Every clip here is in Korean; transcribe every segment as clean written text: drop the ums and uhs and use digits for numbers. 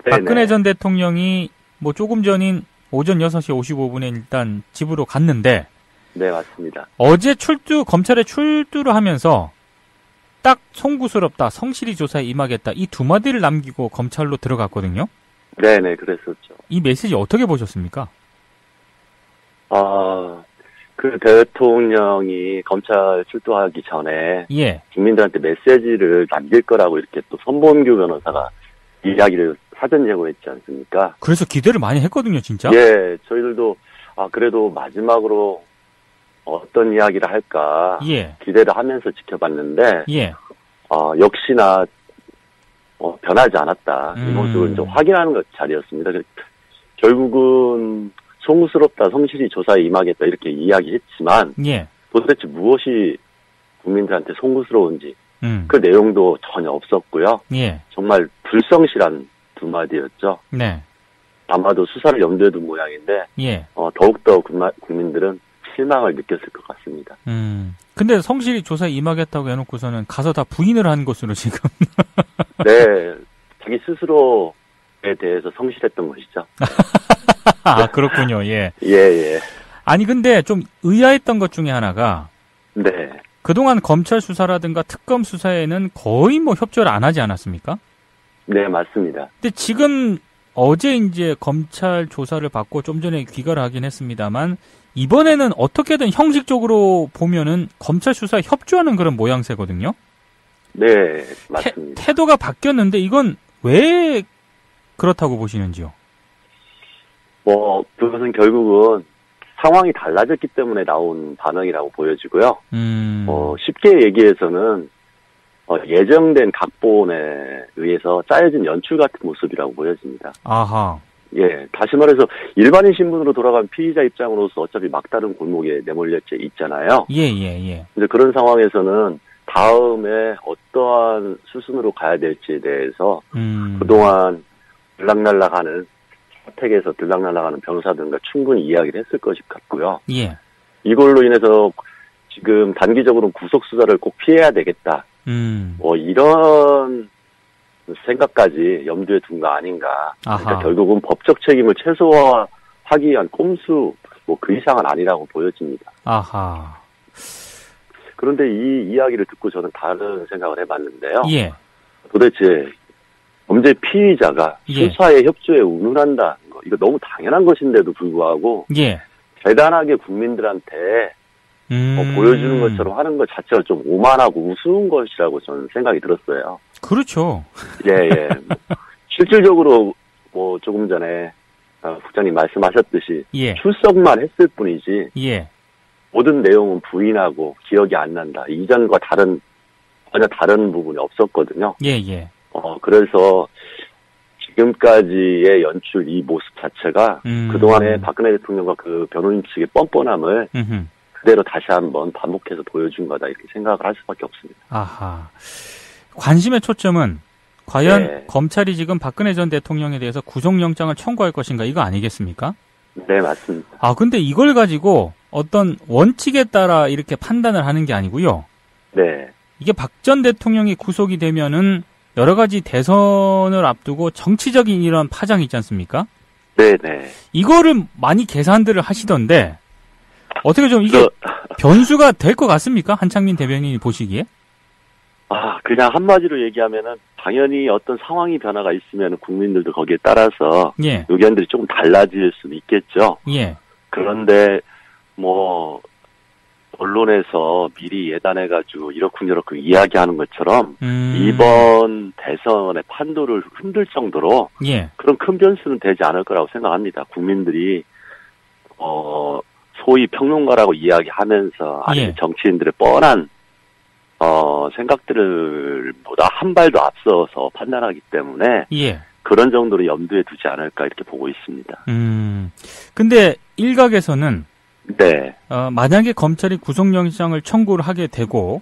박근혜 전 대통령이 뭐 조금 전인 오전 6시 55분에 일단 집으로 갔는데, 네, 맞습니다. 어제 검찰에 출두를 하면서 딱 송구스럽다, 성실히 조사에 임하겠다, 이 두 마디를 남기고 검찰로 들어갔거든요. 네네, 그랬었죠. 이 메시지 어떻게 보셨습니까? 그 대통령이 검찰 출두하기 전에 예. 국민들한테 메시지를 남길 거라고 이렇게 또 선범규 변호사가 이야기를 사전 예고했지 않습니까? 그래서 기대를 많이 했거든요, 진짜. 예, 저희들도 그래도 마지막으로 어떤 이야기를 할까 예. 기대를 하면서 지켜봤는데 예. 역시나 변하지 않았다. 이 모습을 좀 확인하는 것 자리였습니다. 결국은 송구스럽다, 성실히 조사에 임하겠다 이렇게 이야기했지만 예. 도대체 무엇이 국민들한테 송구스러운지 그 내용도 전혀 없었고요. 예. 정말 불성실한 두 마디였죠. 네. 아마도 수사를 염두에 둔 모양인데 예. 더욱더 국민들은 실망을 느꼈을 것 같습니다. 근데 성실히 조사에 임하겠다고 해놓고서는 가서 다 부인을 한 것으로 지금. 네. 자기 스스로에 대해서 성실했던 것이죠. 그렇군요. 예. 예. 아니, 근데 좀 의아했던 것 중에 하나가. 네. 그동안 검찰 수사라든가 특검 수사에는 거의 뭐 협조를 안 하지 않았습니까? 네, 맞습니다. 근데 지금 어제 이제 검찰 조사를 받고 좀 전에 귀가를 하긴 했습니다만, 이번에는 어떻게든 형식적으로 보면은 검찰 수사에 협조하는 그런 모양새거든요? 네, 맞습니다. 태도가 바뀌었는데 이건 왜 그렇다고 보시는지요? 그것은 결국은 상황이 달라졌기 때문에 나온 반응이라고 보여지고요. 쉽게 얘기해서는 예정된 각본에 의해서 짜여진 연출 같은 모습이라고 보여집니다. 아하. 예, 다시 말해서 일반인 신분으로 돌아간 피의자 입장으로서 어차피 막다른 골목에 내몰려 있잖아요. 예. 근데 그런 상황에서는 다음에 어떠한 수순으로 가야 될지에 대해서 그동안 들락날락하는 사택에서 들락날락하는 변호사들과 충분히 이야기를 했을 것이 같고요. 예. 이걸로 인해서 지금 단기적으로 구속 수사를 꼭 피해야 되겠다. 이런 생각까지 염두에 둔 거 아닌가. 그러니까 결국은 법적 책임을 최소화하기 위한 꼼수 그 이상은 아니라고 보여집니다. 아하. 그런데 이 이야기를 듣고 저는 다른 생각을 해봤는데요. 예. 도대체 범죄 피의자가 수사에 협조에 운운한다는 거, 이거 너무 당연한 것인데도 불구하고 예. 대단하게 국민들한테 보여주는 것처럼 하는 것 자체가 좀 오만하고 우스운 것이라고 저는 생각이 들었어요. 그렇죠. 예. 실질적으로 조금 전에 국장님 말씀하셨듯이 출석만 했을 뿐이지 모든 내용은 부인하고 기억이 안 난다. 이전과 전혀 다른 부분이 없었거든요. 예. 그래서 지금까지의 연출 이 모습 자체가 그동안에 박근혜 대통령과 그 변호인 측의 뻔뻔함을 그대로 다시 한번 반복해서 보여준 거다 이렇게 생각을 할 수밖에 없습니다. 아하. 관심의 초점은 과연 검찰이 지금 박근혜 전 대통령에 대해서 구속영장을 청구할 것인가 이거 아니겠습니까? 네, 맞습니다. 근데 이걸 가지고 어떤 원칙에 따라 이렇게 판단을 하는 게 아니고요. 네. 이게 박 전 대통령이 구속이 되면은 여러 가지 대선을 앞두고 정치적인 이런 파장이 있지 않습니까? 네네. 이거를 많이 계산들을 하시던데 어떻게 좀 이게 변수가 될 것 같습니까? 한창민 대변인이 보시기에? 그냥 한마디로 얘기하면은 당연히 어떤 상황이 변화가 있으면 국민들도 거기에 따라서 의견들이 조금 달라질 수는 있겠죠. 예. 그런데 언론에서 미리 예단해가지고 이러쿵저러쿵 이야기하는 것처럼 이번 대선의 판도를 흔들 정도로 그런 큰 변수는 되지 않을 거라고 생각합니다. 국민들이 소위 평론가라고 이야기하면서 아니면 정치인들의 뻔한 생각들을 보다 한 발도 앞서서 판단하기 때문에 그런 정도로 염두에 두지 않을까 이렇게 보고 있습니다. 근데 일각에서는 네. 만약에 검찰이 구속영장을 청구를 하게 되고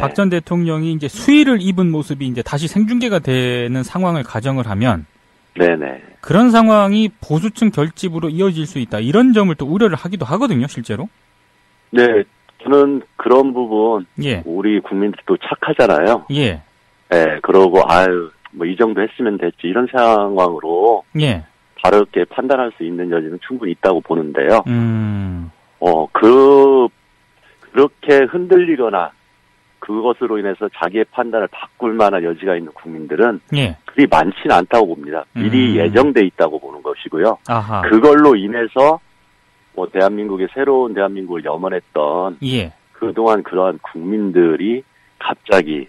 박 전 대통령이 이제 수위를 입은 모습이 이제 다시 생중계가 되는 상황을 가정을 하면 네네. 그런 상황이 보수층 결집으로 이어질 수 있다. 이런 점을 또 우려를 하기도 하거든요, 실제로. 네, 저는 그런 부분, 예. 우리 국민들도 착하잖아요. 예. 네, 그러고, 뭐 이 정도 했으면 됐지. 이런 상황으로. 예. 다르게 판단할 수 있는 여지는 충분히 있다고 보는데요. 그렇게 흔들리거나 그것으로 인해서 자기의 판단을 바꿀 만한 여지가 있는 국민들은 예. 그리 많지는 않다고 봅니다. 미리 예정돼 있다고 보는 것이고요. 아하. 그걸로 인해서 뭐 대한민국의 새로운 대한민국을 염원했던 예. 그동안 그러한 국민들이 갑자기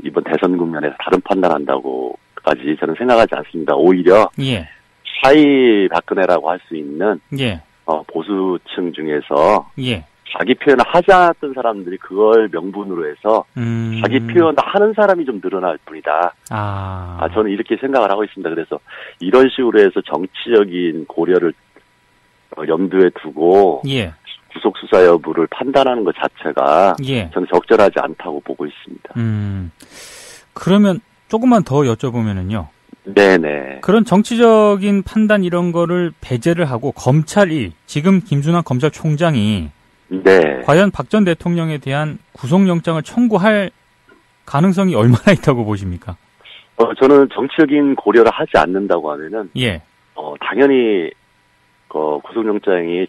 이번 대선 국면에서 다른 판단한다고까지 저는 생각하지 않습니다. 오히려 예. 사이 박근혜라고 할 수 있는 예. 보수층 중에서 예. 자기 표현을 하지 않았던 사람들이 그걸 명분으로 해서 자기 표현을 하는 사람이 좀 늘어날 뿐이다. 저는 이렇게 생각을 하고 있습니다. 그래서 이런 식으로 해서 정치적인 고려를 염두에 두고 예. 구속 수사 여부를 판단하는 것 자체가 예. 저는 적절하지 않다고 보고 있습니다. 그러면 조금만 더 여쭤보면은요. 네네. 그런 정치적인 판단 이런 거를 배제를 하고 검찰이 지금 김순환 검찰총장이 네. 과연 박 전 대통령에 대한 구속영장을 청구할 가능성이 얼마나 있다고 보십니까? 저는 정치적인 고려를 하지 않는다고 하면은 예. 당연히 구속영장이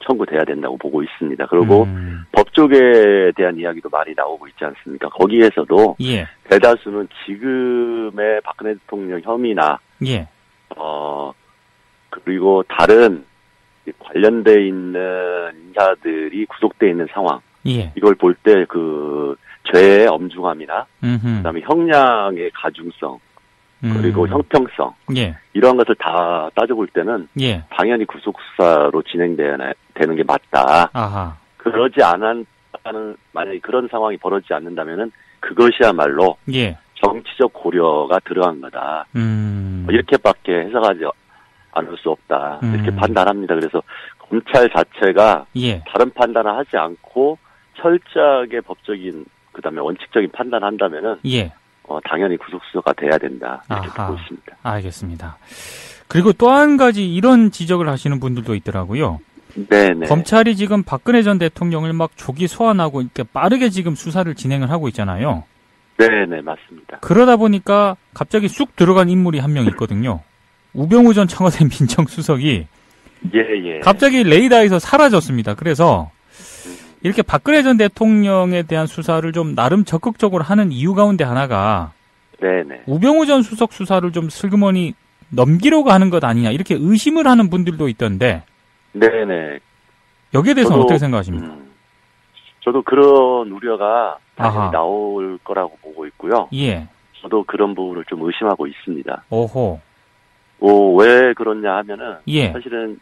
청구돼야 된다고 보고 있습니다. 그리고 법조계에 대한 이야기도 많이 나오고 있지 않습니까? 거기에서도 예. 대다수는 지금의 박근혜 대통령 혐의나 예. 그리고 다른 관련돼 있는 인사들이 구속돼 있는 상황, 예. 이걸 볼 때 그 죄의 엄중함이나 그다음에 형량의 가중성 그리고 형평성 예. 이러한 것을 다 따져볼 때는 예. 당연히 구속수사로 진행되는 게 맞다. 아하. 그러지 않았다는, 만약에 그런 상황이 벌어지지 않는다면은 그것이야말로 예. 정치적 고려가 들어간 거다. 이렇게밖에 해석하지 않을 수 없다. 이렇게 판단합니다. 그래서 검찰 자체가 예. 다른 판단을 하지 않고 철저하게 법적인 그다음에 원칙적인 판단을 한다면은 예. 당연히 구속수사가 돼야 된다. 이렇게 아하. 보고 있습니다. 알겠습니다. 그리고 또 한 가지 이런 지적을 하시는 분들도 있더라고요. 네네. 검찰이 지금 박근혜 전 대통령을 막 조기 소환하고 이렇게 빠르게 지금 수사를 진행을 하고 있잖아요. 네네, 맞습니다. 그러다 보니까 갑자기 쑥 들어간 인물이 한 명 있거든요. 우병우 전 청와대 민정수석이 예. 갑자기 레이더에서 사라졌습니다. 그래서 이렇게 박근혜 전 대통령에 대한 수사를 좀 나름 적극적으로 하는 이유 가운데 하나가 네네. 우병우 전 수석 수사를 좀 슬그머니 넘기려고 하는 것 아니냐 이렇게 의심을 하는 분들도 있던데 네네. 여기에 대해서는 어떻게 생각하십니까? 저도 그런 우려가 당연히 아하. 나올 거라고 보고 있고요. 예. 저도 그런 부분을 좀 의심하고 있습니다. 오호. 왜 그러냐 하면은 예. 사실은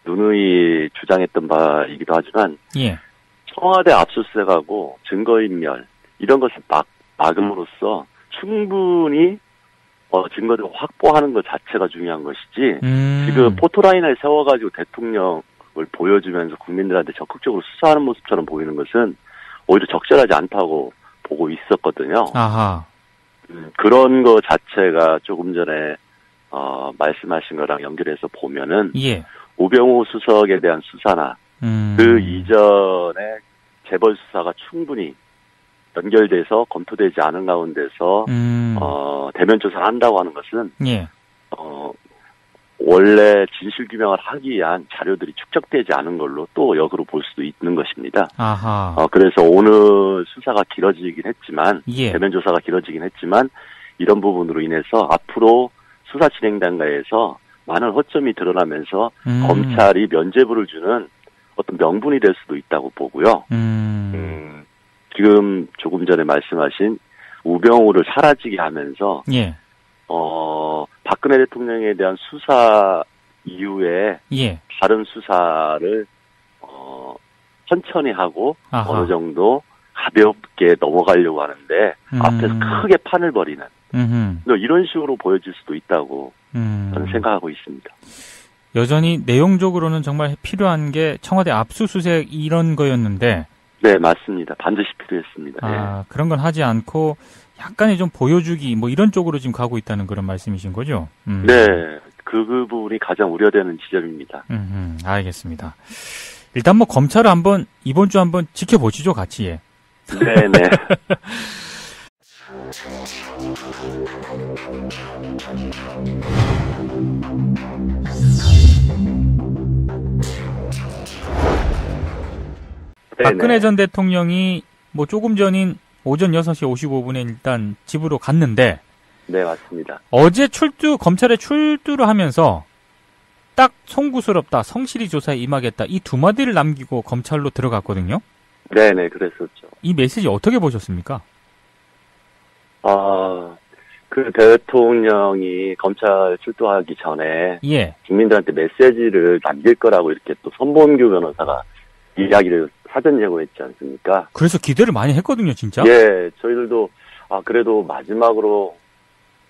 누누이 주장했던 바이기도 하지만 예. 청와대 압수수색하고 증거인멸 이런 것을 막음으로써 충분히 증거를 확보하는 것 자체가 중요한 것이지 지금 포토라인을 세워가지고 대통령을 보여주면서 국민들한테 적극적으로 수사하는 모습처럼 보이는 것은 오히려 적절하지 않다고 보고 있었거든요. 아하. 그런 거 자체가 조금 전에 말씀하신 거랑 연결해서 보면은 예. 우병우 수석에 대한 수사나 그 이전에 재벌 수사가 충분히 연결돼서 검토되지 않은 가운데서 대면 조사를 한다고 하는 것은 예. 원래 진실 규명을 하기 위한 자료들이 축적되지 않은 걸로 또 역으로 볼 수도 있는 것입니다. 아하. 그래서 오늘 수사가 길어지긴 했지만 예. 대면 조사가 길어지긴 했지만 이런 부분으로 인해서 앞으로 수사 진행 단계에서 많은 허점이 드러나면서 검찰이 면죄부를 주는 어떤 명분이 될 수도 있다고 보고요. 지금 조금 전에 말씀하신 우병우를 사라지게 하면서 예. 박근혜 대통령에 대한 수사 이후에 예. 다른 수사를 천천히 하고 아하. 어느 정도 가볍게 넘어가려고 하는데 앞에서 크게 판을 벌이는 이런 식으로 보여질 수도 있다고 저는 생각하고 있습니다. 여전히 내용적으로는 정말 필요한 게 청와대 압수수색 이런 거였는데 네, 맞습니다. 반드시 필요했습니다. 그런 건 하지 않고 약간의 좀 보여주기 뭐 이런 쪽으로 지금 가고 있다는 그런 말씀이신 거죠? 네, 그 부분이 가장 우려되는 지점입니다. 알겠습니다. 일단 뭐 검찰을 이번 주 한번 지켜보시죠, 같이. 예. 네네. 박근혜 전 대통령이 뭐 조금 전인 오전 6시 55분에 일단 집으로 갔는데. 네, 맞습니다. 어제 검찰에 출두를 하면서 딱 송구스럽다, 성실히 조사에 임하겠다, 이 두 마디를 남기고 검찰로 들어갔거든요. 네네, 그랬었죠. 이 메시지 어떻게 보셨습니까? 그 대통령이 검찰 출두하기 전에 예. 국민들한테 메시지를 남길 거라고 이렇게 또 선본규 변호사가 이야기를 사전 예고했지 않습니까? 그래서 기대를 많이 했거든요, 진짜. 예, 저희들도 그래도 마지막으로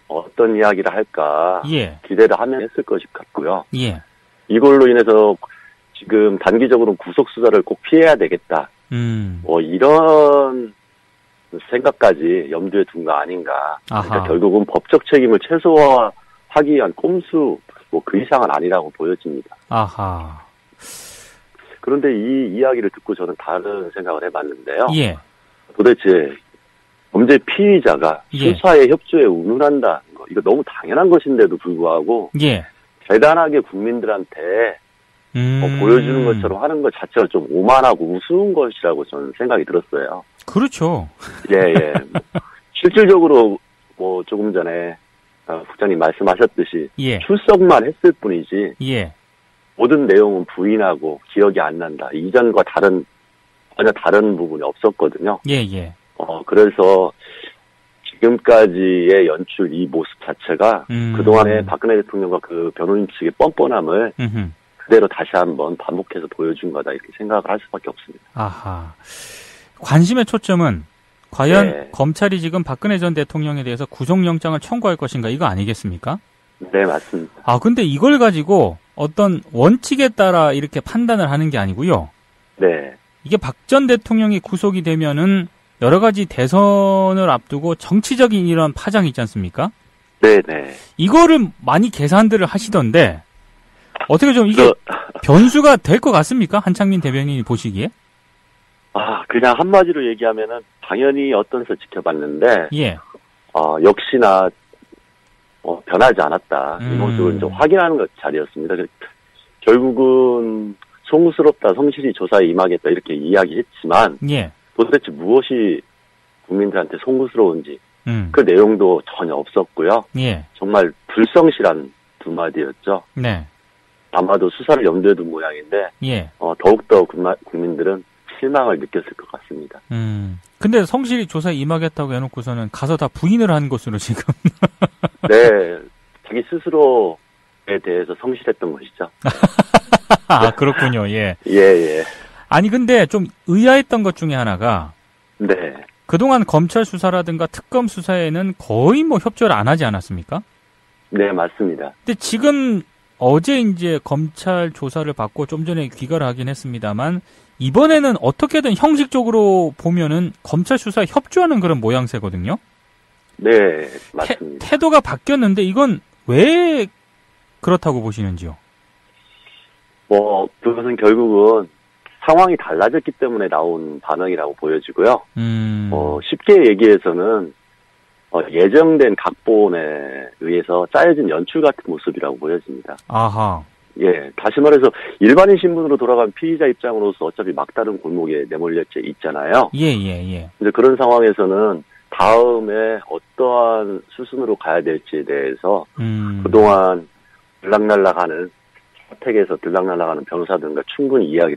어떤 이야기를 할까 예. 기대를 하면 했을 것이 같고요. 예. 이걸로 인해서 지금 단기적으로 구속 수사를 꼭 피해야 되겠다. 이런 생각까지 염두에 둔 거 아닌가. 그러니까 결국은 법적 책임을 최소화하기 위한 꼼수 그 이상은 아니라고 보여집니다. 아하. 그런데 이 이야기를 듣고 저는 다른 생각을 해봤는데요. 예. 도대체 범죄 피의자가 수사에 협조에 운운한다는 거, 이거 너무 당연한 것인데도 불구하고 예. 대단하게 국민들한테 보여주는 것처럼 하는 것 자체가 좀 오만하고 우스운 것이라고 저는 생각이 들었어요. 그렇죠. 예. 실질적으로 조금 전에 국장님 말씀하셨듯이 예. 출석만 했을 뿐이지 예. 모든 내용은 부인하고 기억이 안 난다. 이전과 전혀 다른 부분이 없었거든요. 예. 그래서 지금까지의 연출 이 모습 자체가 그동안에 박근혜 대통령과 그 변호인 측의 뻔뻔함을 그대로 다시 한번 반복해서 보여준 거다 이렇게 생각을 할 수밖에 없습니다. 아하. 관심의 초점은 과연 검찰이 지금 박근혜 전 대통령에 대해서 구속영장을 청구할 것인가 이거 아니겠습니까? 네, 맞습니다. 근데 이걸 가지고 어떤 원칙에 따라 이렇게 판단을 하는 게 아니고요. 네. 이게 박 전 대통령이 구속이 되면은 여러 가지 대선을 앞두고 정치적인 이런 파장이 있지 않습니까? 네네. 이거를 많이 계산들을 하시던데 어떻게 좀 이게 변수가 될 것 같습니까? 한창민 대변인이 보시기에? 그냥 한마디로 얘기하면은 당연히 어떤서 지켜봤는데 예. 역시나 변하지 않았다. 이 모습을 좀 확인하는 자리였습니다. 결국은 송구스럽다, 성실히 조사에 임하겠다 이렇게 이야기했지만 예. 도대체 무엇이 국민들한테 송구스러운지 그 내용도 전혀 없었고요. 예. 정말 불성실한 두 마디였죠. 네. 아마도 수사를 염두에 둔 모양인데 예. 더욱더 국민들은 실망을 느꼈을 것 같습니다. 근데 성실히 조사에 임하겠다고 해놓고서는 가서 다 부인을 한 것으로 지금. 네. 자기 스스로에 대해서 성실했던 것이죠. 그렇군요. 예. 예. 아니 근데 좀 의아했던 것 중에 하나가 네. 그동안 검찰 수사라든가 특검 수사에는 거의 협조를 안 하지 않았습니까? 네, 맞습니다. 근데 지금 어제 이제 검찰 조사를 받고 좀 전에 귀가를 하긴 했습니다만 이번에는 어떻게든 형식적으로 보면은 검찰 수사에 협조하는 그런 모양새거든요. 네, 맞습니다. 태도가 바뀌었는데 이건 왜 그렇다고 보시는지요? 그것은 결국은 상황이 달라졌기 때문에 나온 반응이라고 보여지고요. 쉽게 얘기해서는 예정된 각본에 의해서 짜여진 연출 같은 모습이라고 보여집니다. 아하. 예, 다시 말해서 일반인 신분으로 돌아간 피의자 입장으로서 어차피 막다른 골목에 내몰려 있잖아요. 예. 근데 그런 상황에서는 다음에 어떠한 수순으로 가야 될지에 대해서 그동안 들락날락하는 사택에서 들락날락하는 변호사들과 충분히 이야기를